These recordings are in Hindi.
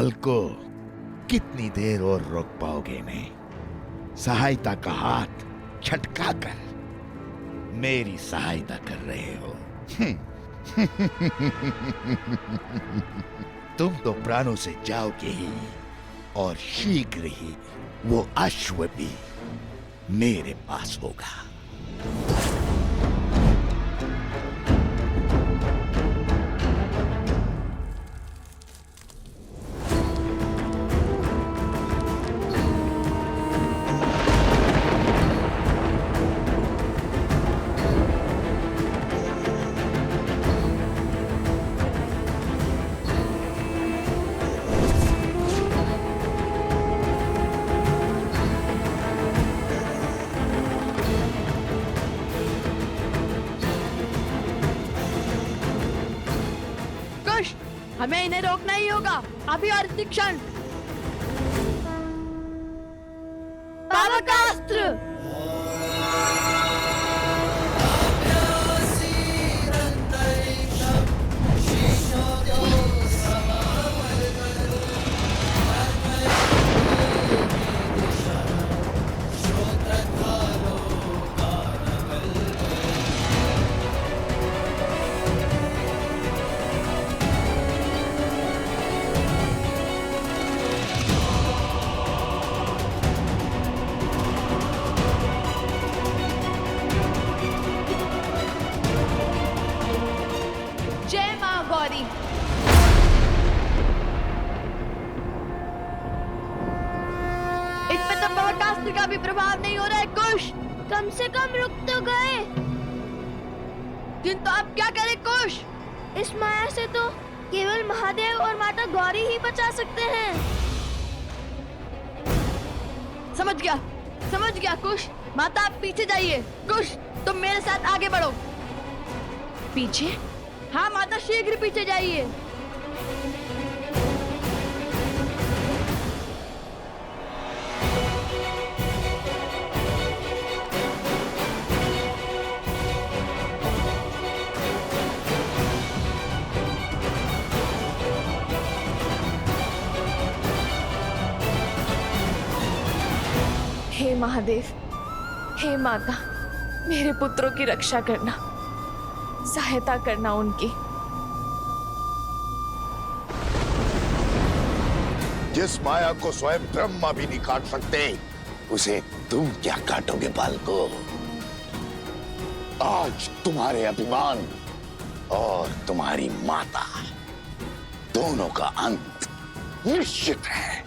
बल को कितनी देर और रोक पाओगे इन्हें? सहायता का हाथ छटका कर मेरी सहायता कर रहे हो। तुम तो प्राणों से जाओगे ही, और शीघ्र ही वो अश्व भी मेरे पास होगा। हमें इन्हें रोकना ही होगा, अभी और इसी क्षण। पावक का अस्त्र! इसमें तो पावकास्त्र का भी प्रभाव नहीं हो रहा है। कुश, कम से कम रुक तो गए। किंतु अब क्या करें कुश? इस माया से तो केवल महादेव और माता गौरी ही बचा सकते हैं। समझ गया कुश। माता आप पीछे जाइए। कुश, तुम मेरे साथ आगे बढ़ो। पीछे? हाँ माता, शीघ्र पीछे जाइए। हे महादेव, हे माता, मेरे पुत्रों की रक्षा करना, सहायता करना उनकी। जिस माया को स्वयं ब्रह्मा भी नहीं काट सकते, उसे तुम क्या काटोगे बालको? आज तुम्हारे अभिमान और तुम्हारी माता दोनों का अंत निश्चित है।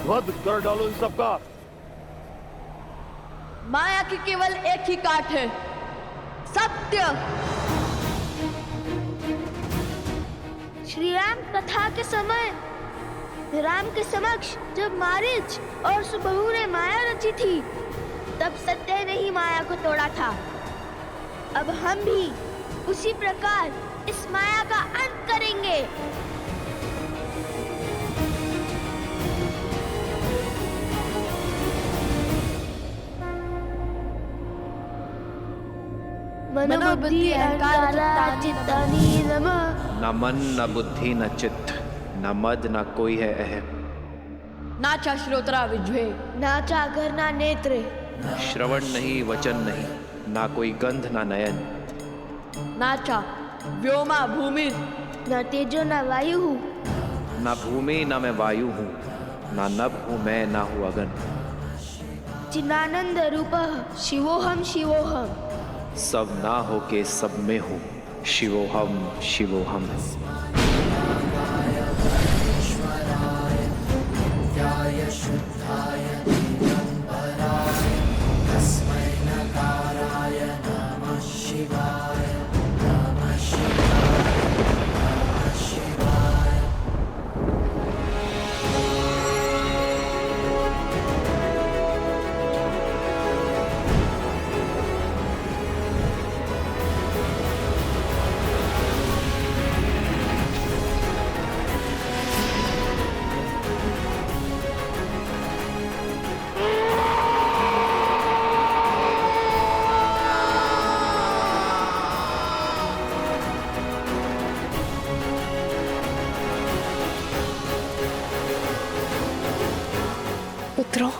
वध कर डालो इन सबका। माया की केवल एक ही काट है, सत्य। श्री राम कथा के समय राम के समक्ष जब मारीच और सुबहू ने माया रची थी, तब सत्य ने ही माया को तोड़ा था। अब हम भी उसी प्रकार इस माया का अंत करेंगे। मनोबुद्धि अहंकार चित्तानि नमः। न मन न बुद्धि न चित्त, न मद न कोई है अहम। नाचा श्रोत्रा विज्वे, नाचा करना नेत्र। श्रवण नहीं, वचन नहीं, ना कोई गंध ना नयन। नाचा व्योमा भूमि, न तेजो न वायु। ना भूमि ना मैं वायु हूँ, ना नभ हूँ मैं, ना हूँ अगन। चिदानंद रूपः शिवोहम शिवोहम। सब ना हो के सब में हूँ, शिवोहम शिवोहम। पुत्रों,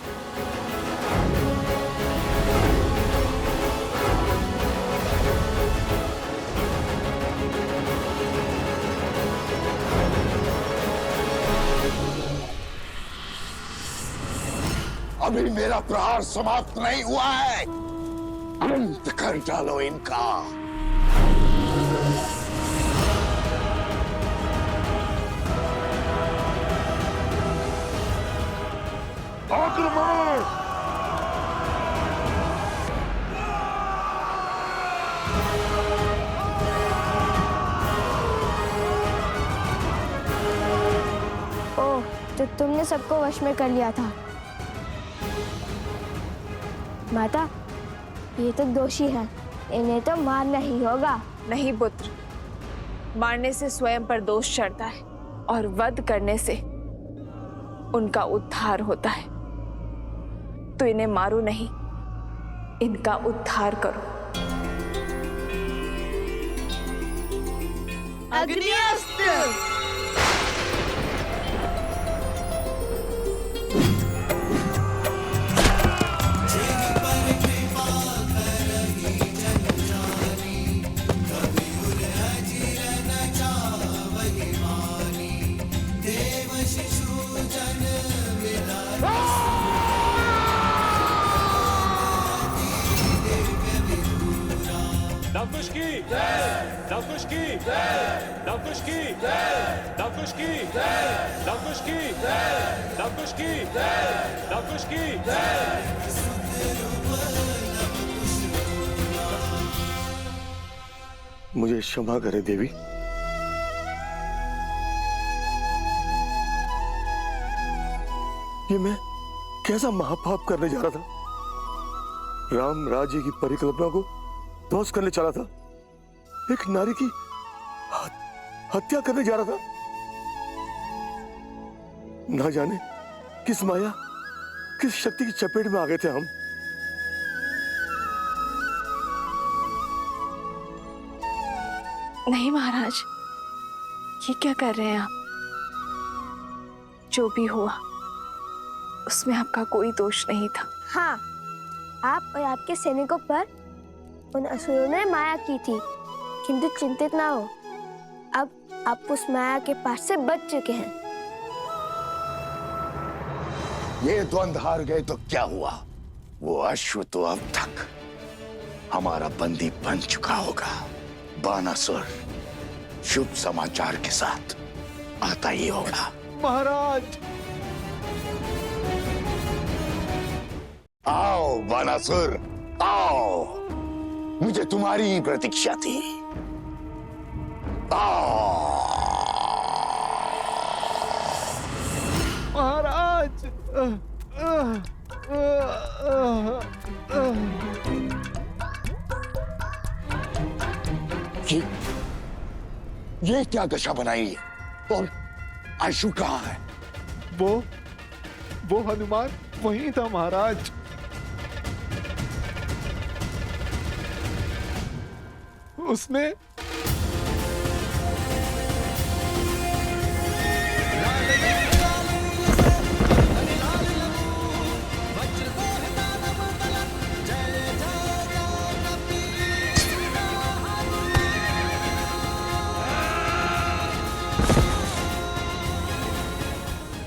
अभी मेरा प्रहार समाप्त नहीं हुआ है। अंत कर डालो इनका। आक्रमण! ओह, तो तुमने सबको वश में कर लिया था। माता, ये तो दोषी है, इन्हें तो मारना ही होगा। नहीं पुत्र, मारने से स्वयं पर दोष चढ़ता है और वध करने से उनका उद्धार होता है। तो इन्हें मारो नहीं, इनका उद्धार करो। अग्निअस्त्र! नवकुश की नवकुश की नवकुश की नवकुश की नवकुश की नवकुश की नवकुश की। मुझे क्षमा करे देवी। ये मैं कैसा महापाप करने जा रहा था। राम राज्य की परिकल्पना को ध्वस्त करने चला था। एक नारी की हत्या करने जा रहा था। ना जाने किस माया, किस शक्ति की चपेट में आ गए थे हम। नहीं महाराज, ये क्या कर रहे हैं आप? जो भी हुआ उसमें आपका कोई दोष नहीं था। हाँ, आप और आपके सैनिकों पर उन असुरों ने माया की थी, किंतु चिंतित ना हो, अब आप उस माया के पास से बच चुके हैं। ये द्वंद्व हार गए तो क्या हुआ? वो अश्व तो अब तक हमारा बंदी बन चुका होगा। बानासुर शुभ समाचार के साथ आता ही होगा। महाराज! आओ बानासुर, आओ। मुझे तुम्हारी ही प्रतीक्षा थी। आओ। महाराज! ये क्या दशा बनाई है? और आशु कहाँ है? वो हनुमान वहीं था महाराज। उसने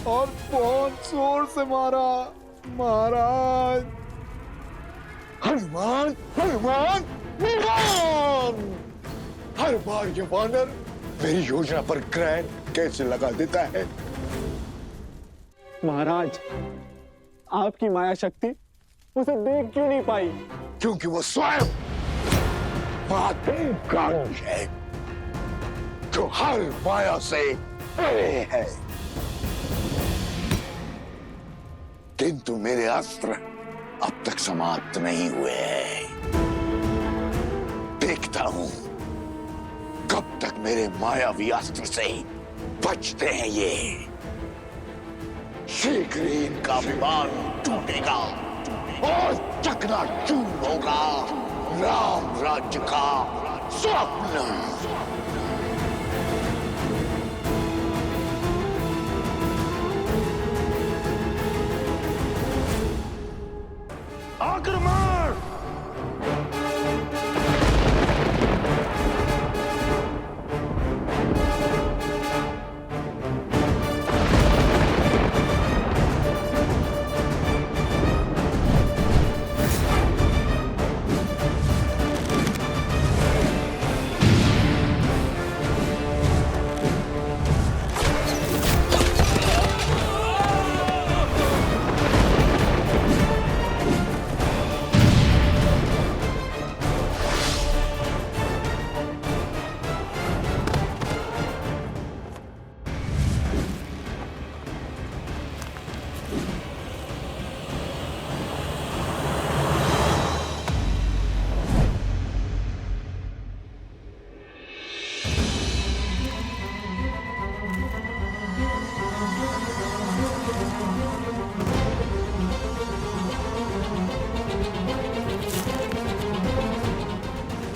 और बहुत जोर से मारा महाराज। हनुमान, हनुमान, हनुमान! हर बार ये वानर मेरी योजना पर ग्रहण कैसे लगा देता है? महाराज, आपकी माया शक्ति उसे देख क्यों नहीं पाई? क्योंकि वो स्वयं महादेव है, जो हर माया से परे है। किंतु मेरे अस्त्र अब तक समाप्त नहीं हुए हैं। देखता हूं कब तक मेरे मायावी अस्त्र से बचते हैं ये। शीघ्र ही इनका अभिमान टूटेगा और चकनाचूर होगा राम राज्य का स्वप्न। उठाकर मार।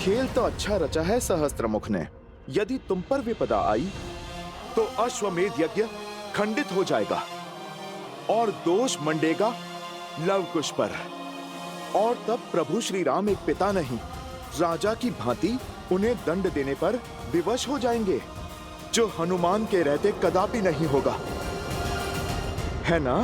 खेल तो अच्छा रचा है सहस्त्रमुख ने। यदि तुम पर विपदा आई तो अश्वमेध यज्ञ खंडित हो जाएगा और दोष मंडेगा लवकुश पर। और तब प्रभु श्री राम एक पिता नहीं, राजा की भांति उन्हें दंड देने पर विवश हो जाएंगे, जो हनुमान के रहते कदापि नहीं होगा, है ना?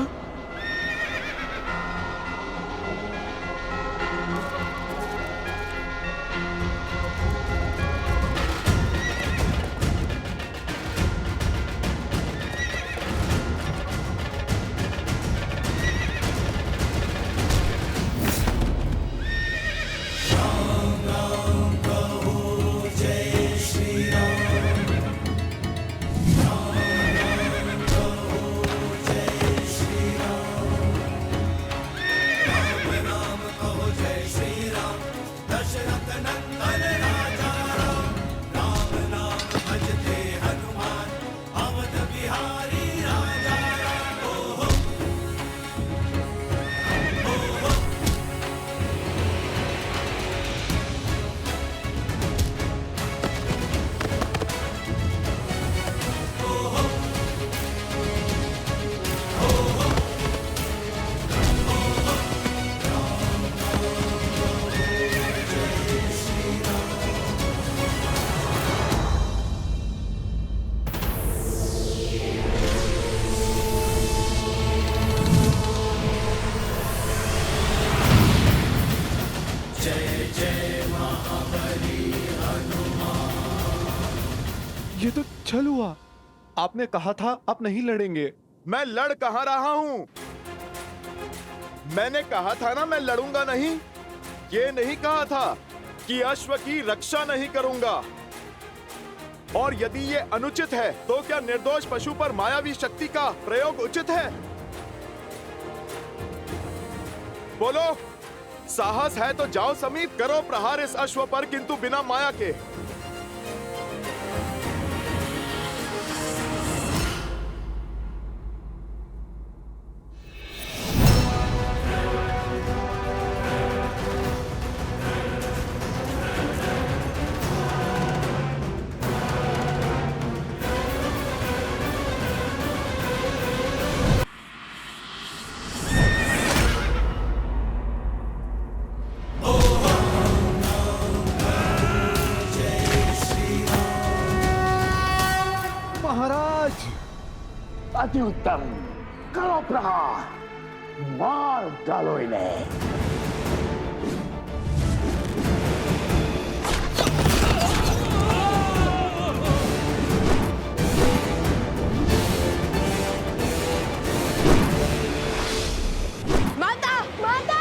ये तो छल हुआ। आपने कहा था आप नहीं लड़ेंगे। मैं लड़ कहां रहा हूं? मैंने कहा था ना मैं लड़ूंगा नहीं। ये नहीं कहा था कि अश्व की रक्षा नहीं करूंगा। और यदि ये अनुचित है तो क्या निर्दोष पशु पर मायावी शक्ति का प्रयोग उचित है? बोलो, साहस है तो जाओ समीप, करो प्रहार इस अश्व पर, किंतु बिना माया के। अति उत्तम, करो प्रहार, मार डालो इन्हें। माता, माता!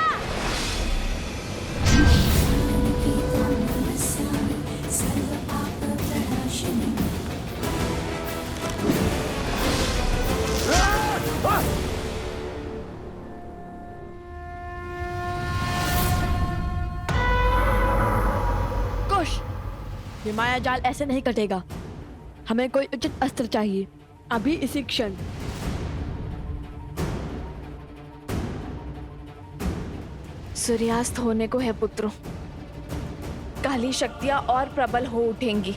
ये माया जाल ऐसे नहीं कटेगा। हमें कोई उचित अस्त्र चाहिए, अभी इसी क्षण। सूर्यास्त होने को है पुत्रों, काली शक्तियां और प्रबल हो उठेंगी।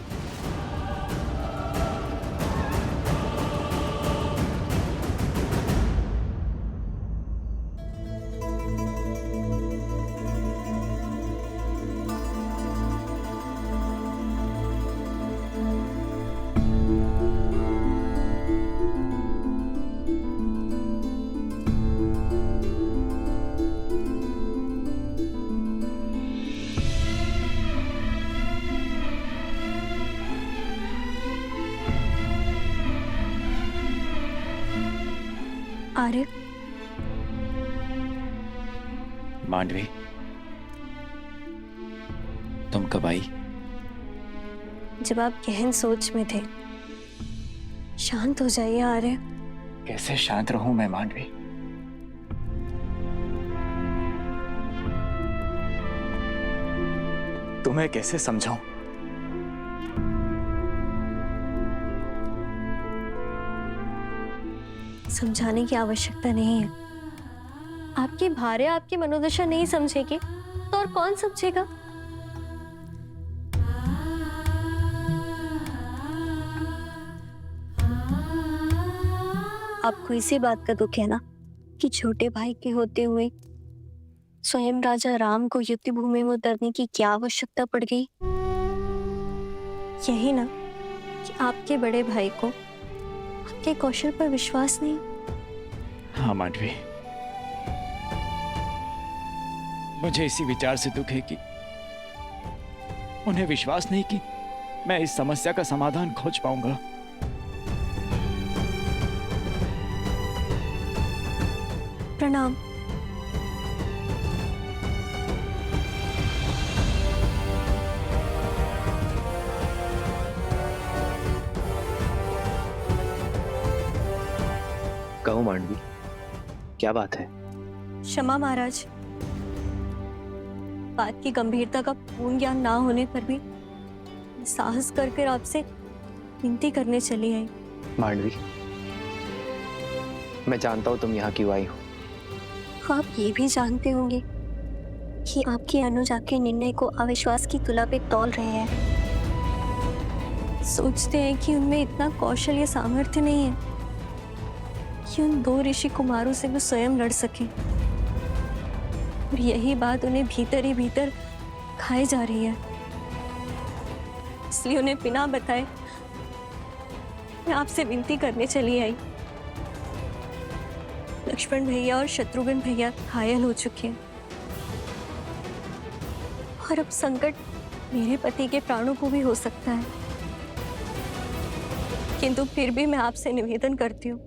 आर्य, मांडवी, तुम कब आई? जब आप गहन सोच में थे। शांत हो जाइए आर्य। कैसे शांत रहूं मैं मांडवी? तुम्हें कैसे समझाऊं? समझाने की आवश्यकता नहीं है। आपकी भार्य आपकी मनोदशा नहीं समझेगी तो और कौन समझेगा? आपको इसी बात का दुख है ना कि छोटे भाई के होते हुए स्वयं राजा राम को युद्ध भूमि में उतरने की क्या आवश्यकता पड़ गई? यही ना कि आपके बड़े भाई को आपके कौशल पर विश्वास नहीं। हाँ मांडवी, मुझे इसी विचार से दुख है कि उन्हें विश्वास नहीं कि मैं इस समस्या का समाधान खोज पाऊंगा। प्रणाम। कहो मांडवी, क्या बात है? क्षमा महाराज, बात की गंभीरता का पूर्ण ज्ञान ना होने पर भी साहस कर आपसे विनती करने चली आई। मांडवी, मैं जानता हूं तुम यहाँ क्यों आई हो। आप ये भी जानते होंगे कि आपकी अनुज आपके निर्णय को अविश्वास की तुला पे तौल रहे हैं। सोचते हैं कि उनमें इतना कौशल या सामर्थ्य नहीं है कि उन 2 ऋषि कुमारों से वो स्वयं लड़ सके। और यही बात उन्हें भीतर ही भीतर खाई जा रही है। इसलिए उन्हें बिना बताए मैं आपसे विनती करने चली आई। लक्ष्मण भैया और शत्रुघ्न भैया घायल हो चुके हैं और अब संकट मेरे पति के प्राणों को भी हो सकता है। किंतु फिर भी मैं आपसे निवेदन करती हूँ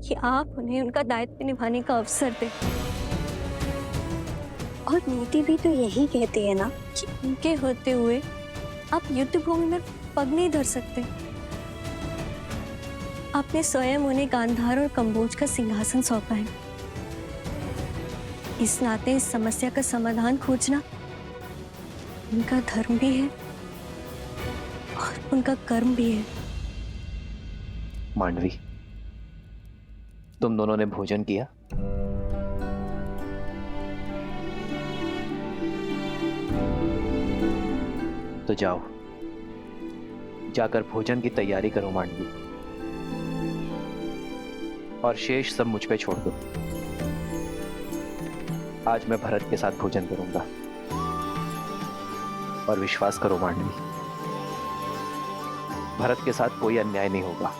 कि आप उन्हें उनका दायित्व निभाने का अवसर दें। और नीति भी तो यही कहती है ना कि उनके होते हुए आप युद्ध भूमि में पग नहीं धर सकते। आपने स्वयं उन्हें गांधार और कंबोज का सिंहासन सौंपा है। इस नाते इस समस्या का समाधान खोजना उनका धर्म भी है और उनका कर्म भी है। मांडवी, तुम दोनों ने भोजन किया? तो जाओ, जाकर भोजन की तैयारी करो मांडवी, और शेष सब मुझ पे छोड़ दो। आज मैं भरत के साथ भोजन करूंगा। और विश्वास करो मांडवी, भरत के साथ कोई अन्याय नहीं होगा।